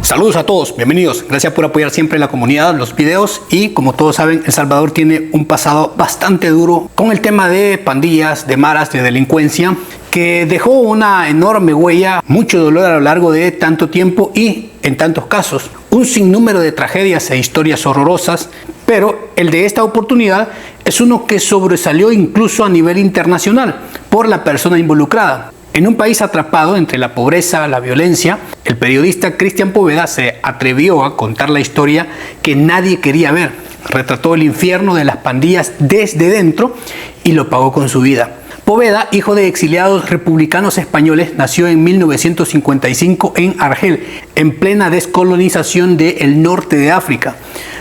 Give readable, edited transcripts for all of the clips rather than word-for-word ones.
Saludos a todos, bienvenidos. Gracias por apoyar siempre la comunidad, los videos. Y como todos saben, El Salvador tiene un pasado bastante duro con el tema de pandillas, de maras, de delincuencia, que dejó una enorme huella, mucho dolor a lo largo de tanto tiempo y en tantos casos. Un sinnúmero de tragedias e historias horrorosas, pero el de esta oportunidad es uno que sobresalió incluso a nivel internacional por la persona involucrada. En un país atrapado entre la pobreza, la violencia, el periodista Cristian Poveda se atrevió a contar la historia que nadie quería ver. Retrató el infierno de las pandillas desde dentro y lo pagó con su vida. Poveda, hijo de exiliados republicanos españoles, nació en 1955 en Argel, en plena descolonización del norte de África.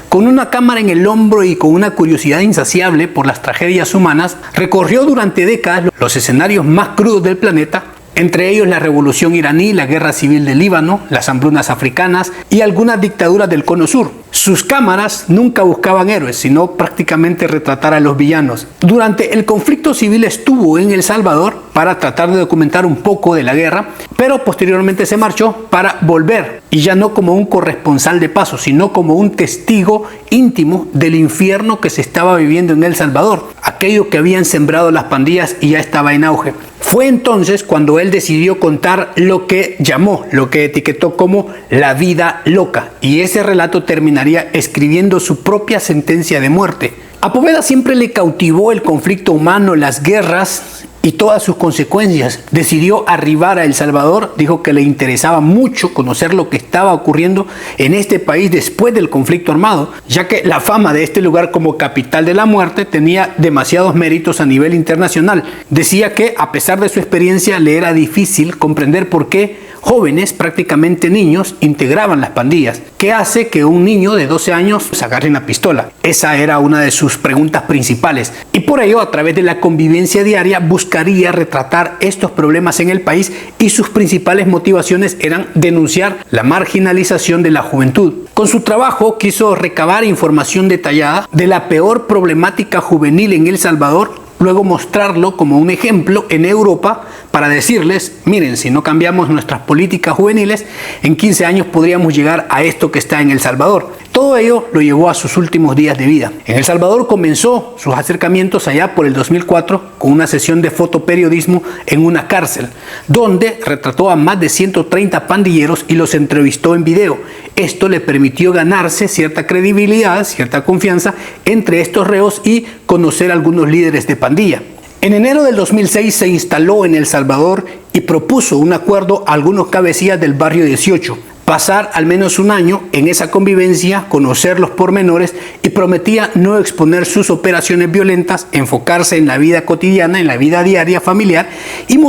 Con una cámara en el hombro y con una curiosidad insaciable por las tragedias humanas, recorrió durante décadas los escenarios más crudos del planeta, entre ellos la revolución iraní, la guerra civil del Líbano, las hambrunas africanas y algunas dictaduras del Cono Sur. Sus cámaras nunca buscaban héroes, sino prácticamente retratar a los villanos. Durante el conflicto civil estuvo en El Salvador para tratar de documentar un poco de la guerra, pero posteriormente se marchó para volver, y ya no como un corresponsal de paso, sino como un testigo íntimo del infierno que se estaba viviendo en El Salvador, aquello que habían sembrado las pandillas y ya estaba en auge. Fue entonces cuando él decidió contar lo que llamó, lo que etiquetó como la vida loca, y ese relato terminaría escribiendo su propia sentencia de muerte. A Poveda siempre le cautivó el conflicto humano, las guerras y todas sus consecuencias. Decidió arribar a El Salvador, dijo que le interesaba mucho conocer lo que estaba ocurriendo en este país después del conflicto armado, ya que la fama de este lugar como capital de la muerte tenía demasiados méritos a nivel internacional. Decía que a pesar de su experiencia le era difícil comprender por qué jóvenes, prácticamente niños, integraban las pandillas. ¿Qué hace que un niño de 12 años se agarre una pistola? Esa era una de sus preguntas principales. Y por ello, a través de la convivencia diaria, buscaría retratar estos problemas en el país, y sus principales motivaciones eran denunciar la marginalización de la juventud. Con su trabajo quiso recabar información detallada de la peor problemática juvenil en El Salvador, luego mostrarlo como un ejemplo en Europa para decirles, miren, si no cambiamos nuestras políticas juveniles, en 15 años podríamos llegar a esto que está en El Salvador. Todo ello lo llevó a sus últimos días de vida. En El Salvador comenzó sus acercamientos allá por el 2004 con una sesión de fotoperiodismo en una cárcel, donde retrató a más de 130 pandilleros y los entrevistó en video. Esto le permitió ganarse cierta credibilidad, cierta confianza entre estos reos y conocer a algunos líderes de pandilla. En enero del 2006 se instaló en El Salvador y propuso un acuerdo a algunos cabecillas del barrio 18. Pasar al menos un año en esa convivencia, conocer los pormenores, y prometía no exponer sus operaciones violentas, enfocarse en la vida cotidiana, en la vida diaria familiar, y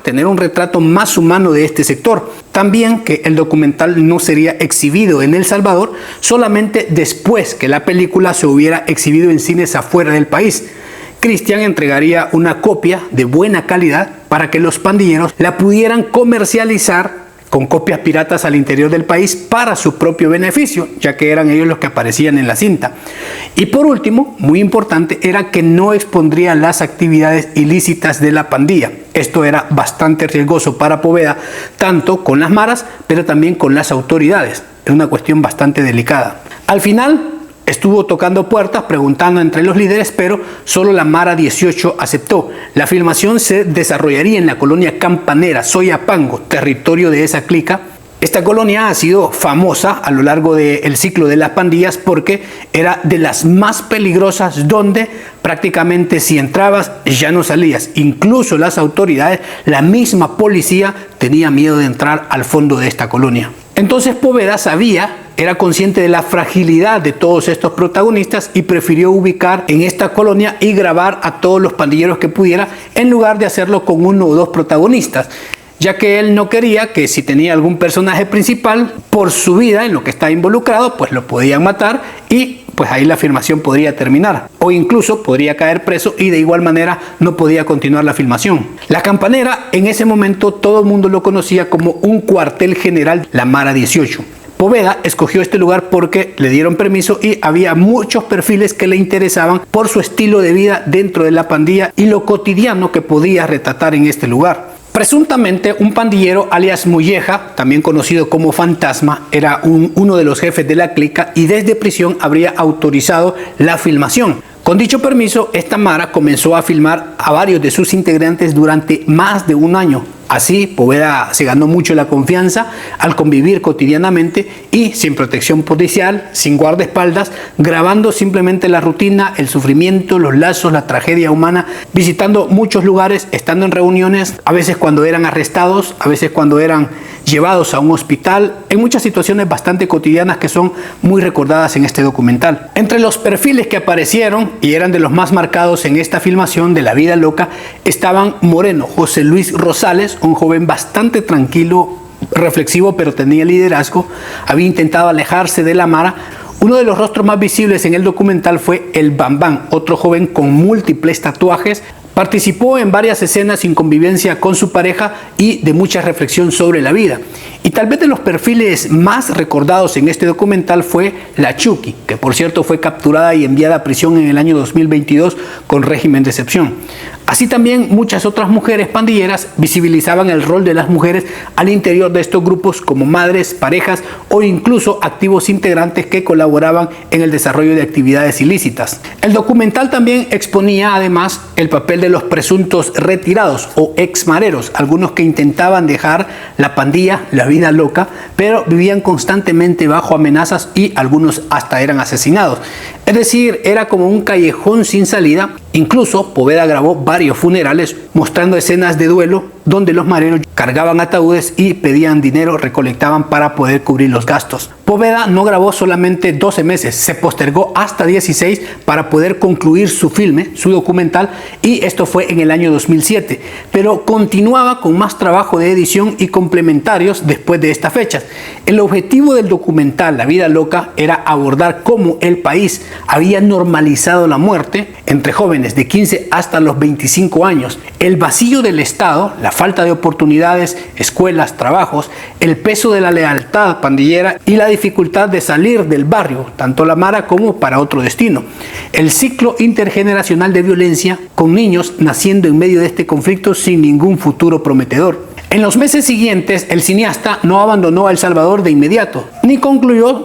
tener un retrato más humano de este sector. También que el documental no sería exhibido en El Salvador solamente después que la película se hubiera exhibido en cines afuera del país. Cristian entregaría una copia de buena calidad para que los pandilleros la pudieran comercializar con copias piratas al interior del país para su propio beneficio, ya que eran ellos los que aparecían en la cinta. Y por último, muy importante, era que no expondrían las actividades ilícitas de la pandilla. Esto era bastante riesgoso para Poveda, tanto con las maras, pero también con las autoridades. Era una cuestión bastante delicada. Al final, estuvo tocando puertas, preguntando entre los líderes, pero solo la Mara 18 aceptó. La filmación se desarrollaría en la colonia campanera Soyapango, territorio de esa clica. Esta colonia ha sido famosa a lo largo del ciclo de las pandillas porque era de las más peligrosas, donde prácticamente si entrabas ya no salías. Incluso las autoridades, la misma policía, tenía miedo de entrar al fondo de esta colonia. Entonces Poveda era consciente de la fragilidad de todos estos protagonistas y prefirió ubicar en esta colonia y grabar a todos los pandilleros que pudiera, en lugar de hacerlo con uno o dos protagonistas, ya que él no quería que si tenía algún personaje principal, por su vida en lo que está involucrado, pues lo podían matar y pues ahí la filmación podría terminar, o incluso podría caer preso y de igual manera no podía continuar la filmación. La Campanera, en ese momento todo el mundo lo conocía como un cuartel general, la Mara 18. Poveda escogió este lugar porque le dieron permiso y había muchos perfiles que le interesaban por su estilo de vida dentro de la pandilla y lo cotidiano que podía retratar en este lugar. Presuntamente, un pandillero alias Molleja, también conocido como Fantasma, era uno de los jefes de la clica y desde prisión habría autorizado la filmación. Con dicho permiso, esta mara comenzó a filmar a varios de sus integrantes durante más de un año. Así, Poveda se ganó mucho la confianza al convivir cotidianamente y sin protección policial, sin guardaespaldas, grabando simplemente la rutina, el sufrimiento, los lazos, la tragedia humana, visitando muchos lugares, estando en reuniones, a veces cuando eran arrestados, a veces cuando eran llevados a un hospital, en muchas situaciones bastante cotidianas que son muy recordadas en este documental. Entre los perfiles que aparecieron y eran de los más marcados en esta filmación de La Vida Loca estaban Moreno, José Luis Rosales, un joven bastante tranquilo, reflexivo, pero tenía liderazgo, había intentado alejarse de la mara. Uno de los rostros más visibles en el documental fue el Bambán, otro joven con múltiples tatuajes. Participó en varias escenas sin convivencia con su pareja y de mucha reflexión sobre la vida. Y tal vez de los perfiles más recordados en este documental fue la Chucky, que por cierto fue capturada y enviada a prisión en el año 2022 con régimen de excepción. Así también muchas otras mujeres pandilleras visibilizaban el rol de las mujeres al interior de estos grupos como madres, parejas o incluso activos integrantes que colaboraban en el desarrollo de actividades ilícitas. El documental también exponía además el papel de los presuntos retirados o exmareros, algunos que intentaban dejar la pandilla, la vida loca, pero vivían constantemente bajo amenazas y algunos hasta eran asesinados. Es decir, era como un callejón sin salida. Incluso Poveda grabó varios funerales mostrando escenas de duelo donde los mareros cargaban ataúdes y pedían dinero, recolectaban para poder cubrir los gastos. Poveda no grabó solamente 12 meses, se postergó hasta 16 para poder concluir su filme, su documental, y esto fue en el año 2007, pero continuaba con más trabajo de edición y complementarios después de estas fechas. El objetivo del documental La Vida Loca era abordar cómo el país había normalizado la muerte entre jóvenes de 15 hasta los 25 años, el vacío del Estado, la falta de oportunidades, escuelas, trabajos, el peso de la lealtad pandillera y la dificultad de salir del barrio, tanto la mara como para otro destino. El ciclo intergeneracional de violencia con niños naciendo en medio de este conflicto sin ningún futuro prometedor. En los meses siguientes, el cineasta no abandonó a El Salvador de inmediato, ni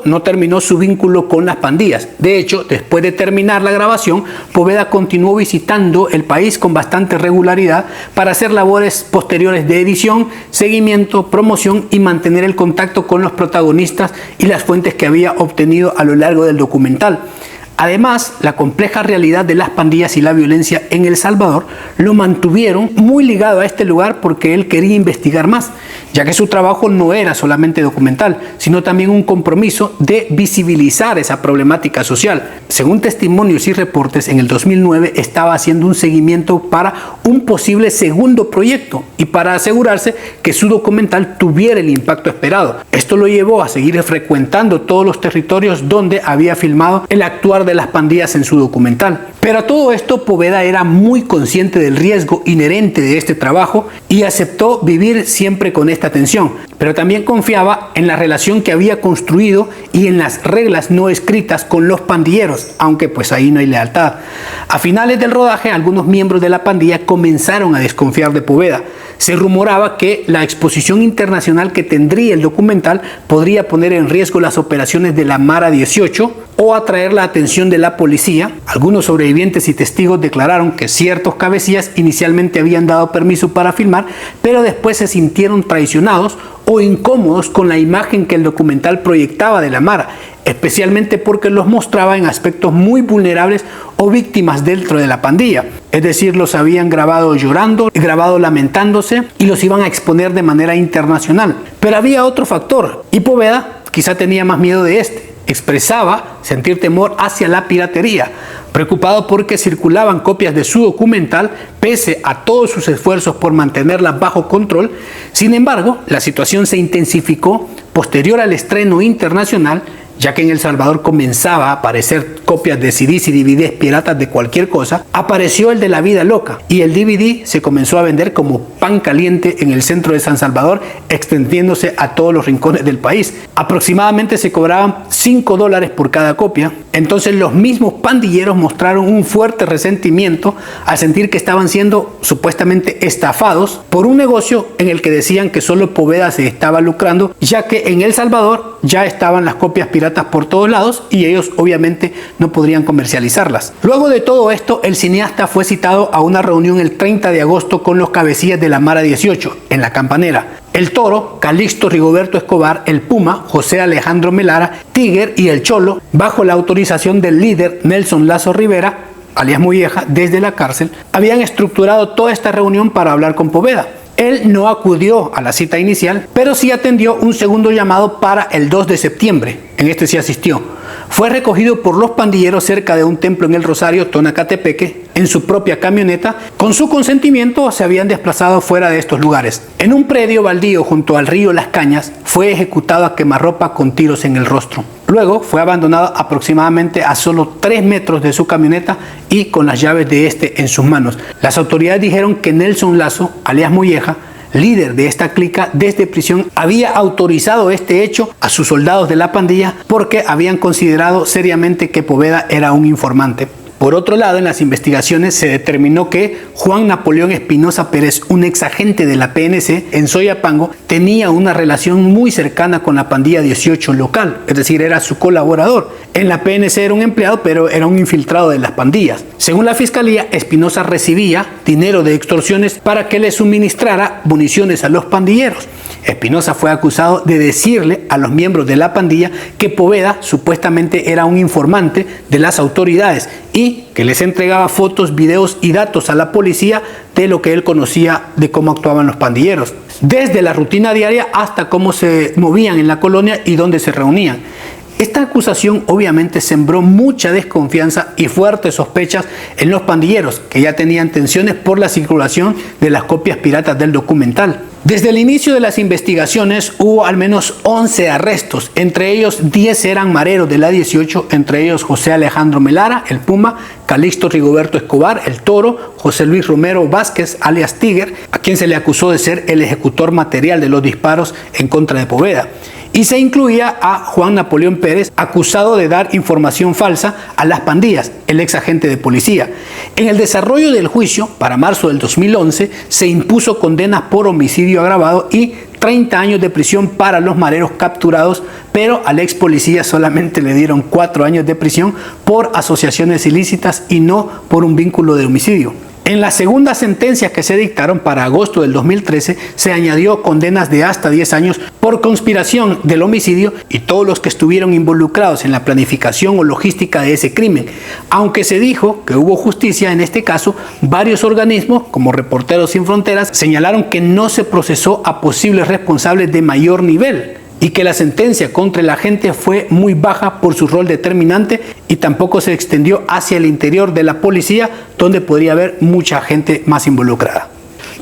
no terminó su vínculo con las pandillas. De hecho, después de terminar la grabación, Poveda continuó visitando el país con bastante regularidad para hacer labores posteriores de edición, seguimiento, promoción y mantener el contacto con los protagonistas y las fuentes que había obtenido a lo largo del documental. Además, la compleja realidad de las pandillas y la violencia en El Salvador lo mantuvieron muy ligado a este lugar porque él quería investigar más, ya que su trabajo no era solamente documental, sino también un compromiso de visibilizar esa problemática social. Según testimonios y reportes, en el 2009 estaba haciendo un seguimiento para un posible segundo proyecto y para asegurarse que su documental tuviera el impacto esperado. Esto lo llevó a seguir frecuentando todos los territorios donde había filmado el actuar de las pandillas en su documental. Pero a todo esto, Poveda era muy consciente del riesgo inherente de este trabajo y aceptó vivir siempre con esta tensión, pero también confiaba en la relación que había construido y en las reglas no escritas con los pandilleros, aunque pues ahí no hay lealtad. A finales del rodaje, algunos miembros de la pandilla comenzaron a desconfiar de Poveda. Se rumoraba que la exposición internacional que tendría el documental podría poner en riesgo las operaciones de la Mara 18 o atraer la atención de la policía. Algunos sobrevivientes y testigos declararon que ciertos cabecillas inicialmente habían dado permiso para filmar, pero después se sintieron traicionados o incómodos con la imagen que el documental proyectaba de la Mara, especialmente porque los mostraba en aspectos muy vulnerables o víctimas dentro de la pandilla. Es decir, los habían grabado llorando, grabado lamentándose y los iban a exponer de manera internacional. Pero había otro factor y Poveda quizá tenía más miedo de este. Expresaba sentir temor hacia la piratería, preocupado porque circulaban copias de su documental pese a todos sus esfuerzos por mantenerlas bajo control. Sin embargo, la situación se intensificó posterior al estreno internacional, ya que en El Salvador comenzaba a aparecer copias de CDs y DVDs piratas de cualquier cosa. Apareció el de La Vida Loca y el DVD se comenzó a vender como pan caliente en el centro de San Salvador, extendiéndose a todos los rincones del país. Aproximadamente se cobraban $5 por cada copia Entonces los mismos pandilleros mostraron un fuerte resentimiento al sentir que estaban siendo supuestamente estafados por un negocio en el que decían que solo Poveda se estaba lucrando, ya que en El Salvador ya estaban las copias piratas por todos lados y ellos obviamente no podrían comercializarlas. Luego de todo esto, el cineasta fue citado a una reunión el 30 de agosto con los cabecillas de la Mara 18 en La Campanera. El Toro, Calixto Rigoberto Escobar, el Puma, José Alejandro Melara, Tiger y el Cholo, bajo la autorización del líder Nelson Lazo Rivera, alias Molleja, desde la cárcel, habían estructurado toda esta reunión para hablar con Poveda. Él no acudió a la cita inicial, pero sí atendió un segundo llamado para el 2 de septiembre. En este sí asistió. Fue recogido por los pandilleros cerca de un templo en el Rosario, Tonacatepeque, en su propia camioneta. Con su consentimiento se habían desplazado fuera de estos lugares. En un predio baldío junto al río Las Cañas, fue ejecutado a quemarropa con tiros en el rostro. Luego fue abandonado aproximadamente a solo 3 metros de su camioneta y con las llaves de este en sus manos. Las autoridades dijeron que Nelson Lazo, alias Molleja, líder de esta clica, desde prisión había autorizado este hecho a sus soldados de la pandilla porque habían considerado seriamente que Poveda era un informante. Por otro lado, en las investigaciones se determinó que Juan Napoleón Espinosa Pérez, un ex agente de la PNC en Soyapango, tenía una relación muy cercana con la pandilla 18 local, es decir, era su colaborador. En la PNC era un empleado, pero era un infiltrado de las pandillas. Según la fiscalía, Espinosa recibía dinero de extorsiones para que le suministrara municiones a los pandilleros. Espinosa fue acusado de decirle a los miembros de la pandilla que Poveda supuestamente era un informante de las autoridades y que les entregaba fotos, videos y datos a la policía de lo que él conocía de cómo actuaban los pandilleros, desde la rutina diaria hasta cómo se movían en la colonia y dónde se reunían. Esta acusación obviamente sembró mucha desconfianza y fuertes sospechas en los pandilleros, que ya tenían tensiones por la circulación de las copias piratas del documental. Desde el inicio de las investigaciones hubo al menos 11 arrestos, entre ellos 10 eran mareros de la 18, entre ellos José Alejandro Melara, el Puma, Calixto Rigoberto Escobar, el Toro, José Luis Romero Vázquez, alias Tiger, a quien se le acusó de ser el ejecutor material de los disparos en contra de Poveda. Y se incluía a Juan Napoleón Pérez, acusado de dar información falsa a las pandillas, el ex agente de policía. En el desarrollo del juicio, para marzo del 2011, se impuso condenas por homicidio agravado y 30 años de prisión para los mareros capturados, pero al ex policía solamente le dieron 4 años de prisión por asociaciones ilícitas y no por un vínculo de homicidio. En las segundas sentencias que se dictaron para agosto del 2013 se añadió condenas de hasta 10 años por conspiración del homicidio y todos los que estuvieron involucrados en la planificación o logística de ese crimen. Aunque se dijo que hubo justicia en este caso, varios organismos como Reporteros Sin Fronteras señalaron que no se procesó a posibles responsables de mayor nivel y que la sentencia contra el agente fue muy baja por su rol determinante y tampoco se extendió hacia el interior de la policía, donde podría haber mucha gente más involucrada.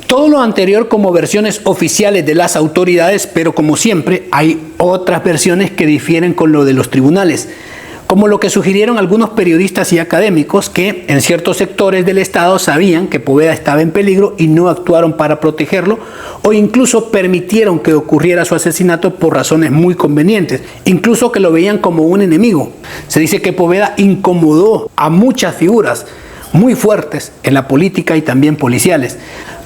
Todo lo anterior como versiones oficiales de las autoridades, pero como siempre hay otras versiones que difieren con lo de los tribunales, como lo que sugirieron algunos periodistas y académicos que en ciertos sectores del Estado sabían que Poveda estaba en peligro y no actuaron para protegerlo, o incluso permitieron que ocurriera su asesinato por razones muy convenientes, incluso que lo veían como un enemigo. Se dice que Poveda incomodó a muchas figuras muy fuertes en la política y también policiales,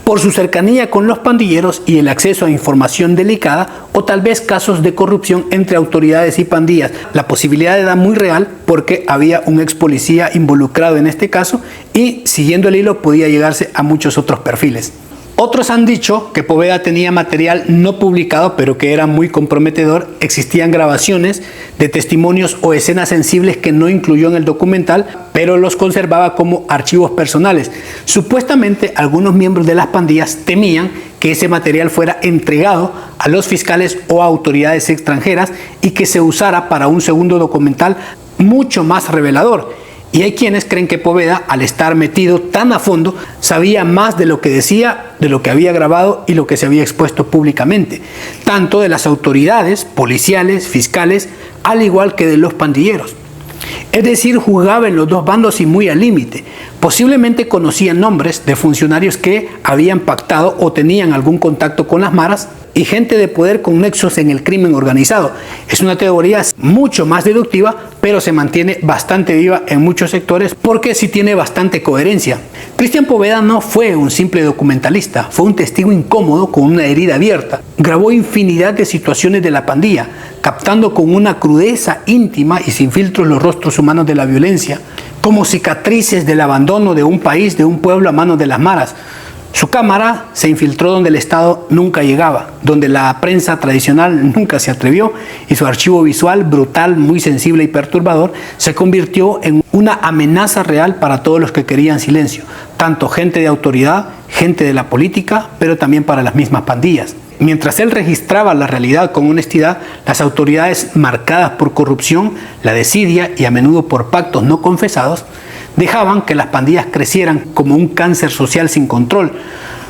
por su cercanía con los pandilleros y el acceso a información delicada o tal vez casos de corrupción entre autoridades y pandillas. La posibilidad era muy real porque había un ex policía involucrado en este caso y siguiendo el hilo podía llegarse a muchos otros perfiles. Otros han dicho que Poveda tenía material no publicado pero que era muy comprometedor. Existían grabaciones de testimonios o escenas sensibles que no incluyó en el documental, pero los conservaba como archivos personales. Supuestamente algunos miembros de las pandillas temían que ese material fuera entregado a los fiscales o a autoridades extranjeras y que se usara para un segundo documental mucho más revelador. Y hay quienes creen que Poveda, al estar metido tan a fondo, sabía más de lo que decía, de lo que había grabado y lo que se había expuesto públicamente, tanto de las autoridades policiales, fiscales, al igual que de los pandilleros. Es decir, jugaba en los dos bandos y muy al límite. Posiblemente conocían nombres de funcionarios que habían pactado o tenían algún contacto con las maras y gente de poder con nexos en el crimen organizado. Es una teoría mucho más deductiva, pero se mantiene bastante viva en muchos sectores porque sí tiene bastante coherencia. Cristian Poveda no fue un simple documentalista, fue un testigo incómodo con una herida abierta. Grabó infinidad de situaciones de la pandilla, captando con una crudeza íntima y sin filtros los rostros humanos de la violencia, como cicatrices del abandono de un país, de un pueblo a manos de las maras. Su cámara se infiltró donde el Estado nunca llegaba, donde la prensa tradicional nunca se atrevió, y su archivo visual, brutal, muy sensible y perturbador, se convirtió en una amenaza real para todos los que querían silencio, tanto gente de autoridad, gente de la política, pero también para las mismas pandillas. Mientras él registraba la realidad con honestidad, las autoridades marcadas por corrupción, la desidia y a menudo por pactos no confesados, dejaban que las pandillas crecieran como un cáncer social sin control.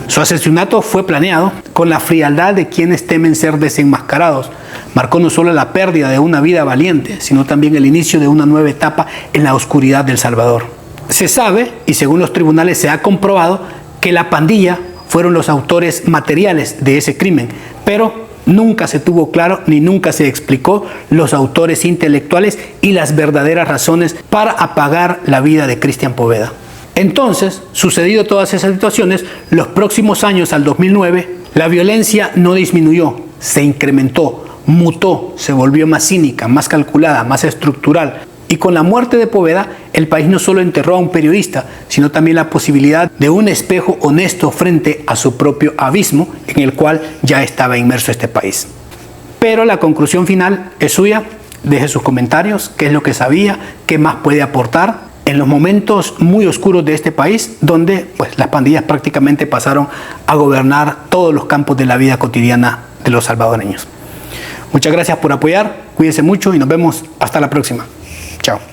Su asesinato fue planeado con la frialdad de quienes temen ser desenmascarados. Marcó no solo la pérdida de una vida valiente, sino también el inicio de una nueva etapa en la oscuridad del Salvador. Se sabe, y según los tribunales se ha comprobado, que la pandilla fueron los autores materiales de ese crimen, pero nunca se tuvo claro ni nunca se explicó los autores intelectuales y las verdaderas razones para apagar la vida de Cristian Poveda. Entonces, sucedido todas esas situaciones, los próximos años al 2009, la violencia no disminuyó, se incrementó, mutó, se volvió más cínica, más calculada, más estructural. Y con la muerte de Poveda, el país no solo enterró a un periodista, sino también la posibilidad de un espejo honesto frente a su propio abismo en el cual ya estaba inmerso este país. Pero la conclusión final es suya. Deje sus comentarios, qué es lo que sabía, qué más puede aportar en los momentos muy oscuros de este país, donde pues, las pandillas prácticamente pasaron a gobernar todos los campos de la vida cotidiana de los salvadoreños. Muchas gracias por apoyar, cuídense mucho y nos vemos hasta la próxima. Chao.